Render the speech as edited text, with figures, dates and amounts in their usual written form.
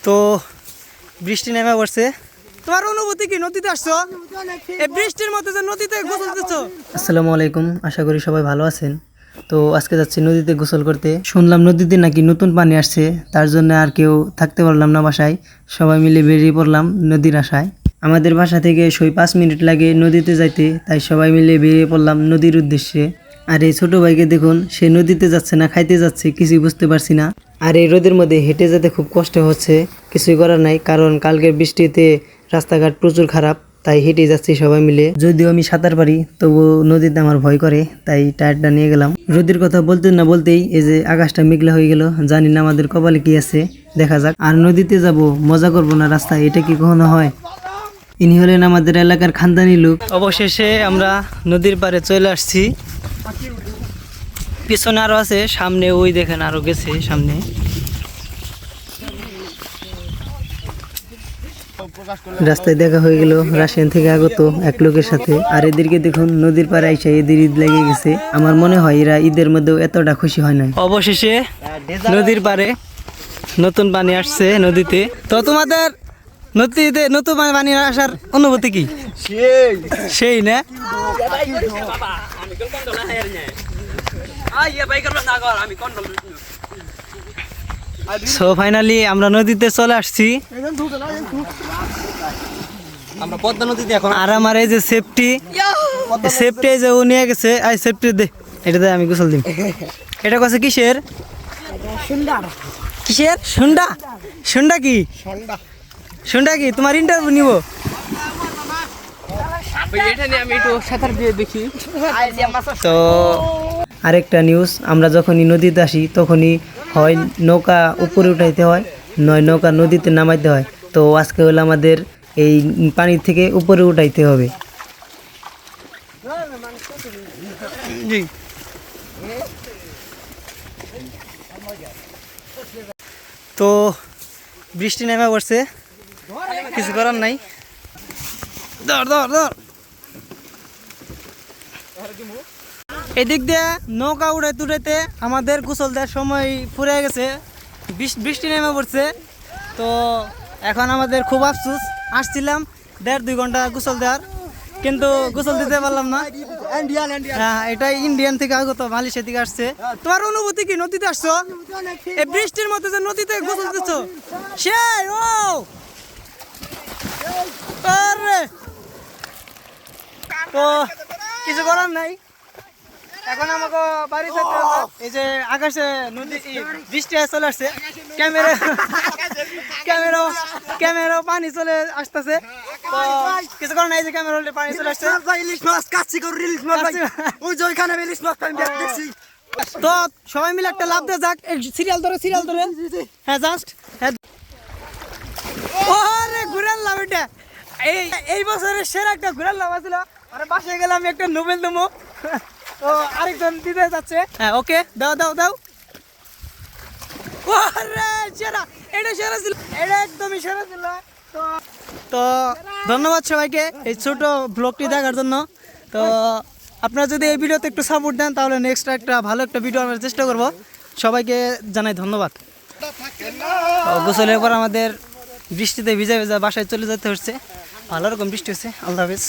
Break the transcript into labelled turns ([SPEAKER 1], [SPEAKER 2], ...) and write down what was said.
[SPEAKER 1] তো বৃষ্টি নেমে পড়ছে। তোমার অনুভূতি কি? নদীতে আসছো, এই বৃষ্টির মধ্যে যে নদীতে গোসল দিচ্ছো। আসসালামু আলাইকুম, আশা করি সবাই ভালো আছেন। তো আজকে যাচ্ছি নদীতে গোসল করতে। শুনলাম নদীতে নাকি নতুন পানি আসছে, তার জন্য আর কেউ থাকতে পারলাম না বাসায়, সবাই মিলে বেরিয়ে পড়লাম নদীর আশায়। আমাদের বাসা থেকে 5 মিনিট লাগে নদীতে যাইতে, তাই সবাই মিলে বেরিয়ে পড়লাম নদীর উদ্দেশ্যে। আর এই ছোট ভাইকে দেখুন, সে নদীতে যাচ্ছে না খাইতে যাচ্ছে, কিছুই বুঝতে পারছি না। আর এই রোদের মধ্যে হেঁটে যেতে খুব কষ্ট হচ্ছে, কিছুই করার নাই, কারণ কালকের বৃষ্টিতে রাস্তাঘাট প্রচুর খারাপ, তাই হেঁটে যাচ্ছি সবাই মিলে। যদিও আমি সাঁতার পারি, তবু নদীতে আমার ভয় করে, তাই টায়ারটা নিয়ে গেলাম। রোদের কথা বলতে না বলতেই এই যে আকাশটা মেঘলা হয়ে গেল, জানি না আমাদের কপালে কি আছে, দেখা যাক। আর নদীতে যাব, মজা করবো না রাস্তায়, এটা কি কখনো হয়? ইনি হলেন আমাদের এলাকার খানদানি লোক। অবশেষে আমরা নদীর পাড়ে চলে আসছি। পিছনে আরো আছে, সামনে ওই দেখেন আরো গেছে সামনে। রাস্তায় দেখা হয়ে গেল রাশিয়ান থেকে আগত এক লোকের সাথে। আর এদেরকে দেখুন, নদীর পাড়ে আইসা এদের ঈদ লেগে গেছে। আমার মনে হয় এরা ঈদের মধ্যেও এতটা খুশি হয় না। অবশেষে নদীর পাড়ে নতুন পানি আসছে নদীতে। তো তোমাদের নদীতে নতুন পানি আসার অনুভূতি কি? সেই না? সো ফাইনালি আমরা নদীতে চলে আসছি। আমরা পদ্মা নদীতে এখন। আর আমার এই যে সেফটি এই যে ও নিয়ে গেছে, এই সেফটি দে, এটা দে, আমি গোসল দিই। এটা কছে কিসের? কিসের সুন্ডা? সুন্ডা কি? সুন্ডা কি? তোমার ইন্টারভিউ নিব। তো আরেকটা নিউজ, আমরা যখনই নদীতে আসি তখনই হয় নৌকা উপরে উঠাইতে হয়, নয় নৌকা নদীতে নামাইতে হয়। তো আজকে হলো আমাদের এই পানির থেকে উপরে উঠাইতে হবে। তো বৃষ্টি নেমে পড়ছে, কিছু করার নাই। ধর ধর ধর। এদিক দিয়ে নৌকা উড়াইতে উড়াইতে আমাদের গোসল দেওয়ার সময় ফুরিয়ে গেছে, বৃষ্টি নেমে পড়ছে। তো এখন আমাদের খুব আফসোস, আসছিলাম 1.5-2 ঘন্টা গোসল দেওয়ার, কিন্তু গোসল দিতে পারলাম না। হ্যাঁ, এটা ইন্ডিয়ান থেকে আগত, মালয়েশিয়া থেকে আসছে। তোমার অনুভূতি কি? নদীতে আসছো, এই বৃষ্টির মধ্যে যে নদীতে গোসল দিচ্ছ, সেই ও তো কিছু করার নাই। এখন আমাকে বাড়ি যেতে হবে। এই যে আকাশে নদী বৃষ্টি চলে আসছে, ক্যামেরা পানি চলে আসতেছে। তো কিছু করার নাই, যে ক্যামেরা পানি চলে আসছে। তো সবাই মিলে একটা লাভ দিয়ে যাক, সিরিয়াল ধরে হ্যাঁ জাস্ট ঘুরার লাভ। এটা এই বছরের সেরা একটা ঘুরার লাভ আছিল। আর বাসায় গেলে আমি একটা নোবেল দেবো, তো আরেকজন দিতে যাচ্ছে। হ্যাঁ ওকে, দাও দাও দাও। সেরা, এটা সেরা ছিল, এটা একদমই সেরা ছিল। তো ধন্যবাদ সবাইকে এই ছোট ব্লগটি দেখার জন্য। তো আপনারা যদি এই ভিডিওতে একটু সাপোর্ট দেন, তাহলে নেক্সট একটা ভালো একটা ভিডিও আমরা চেষ্টা করব। সবাইকে জানাই ধন্যবাদ। গোসলের পর আমাদের বৃষ্টিতে ভিজা বাসায় চলে যেতে হচ্ছে, ভালো রকম বৃষ্টি হচ্ছে। আল্লাহ হাফেজ।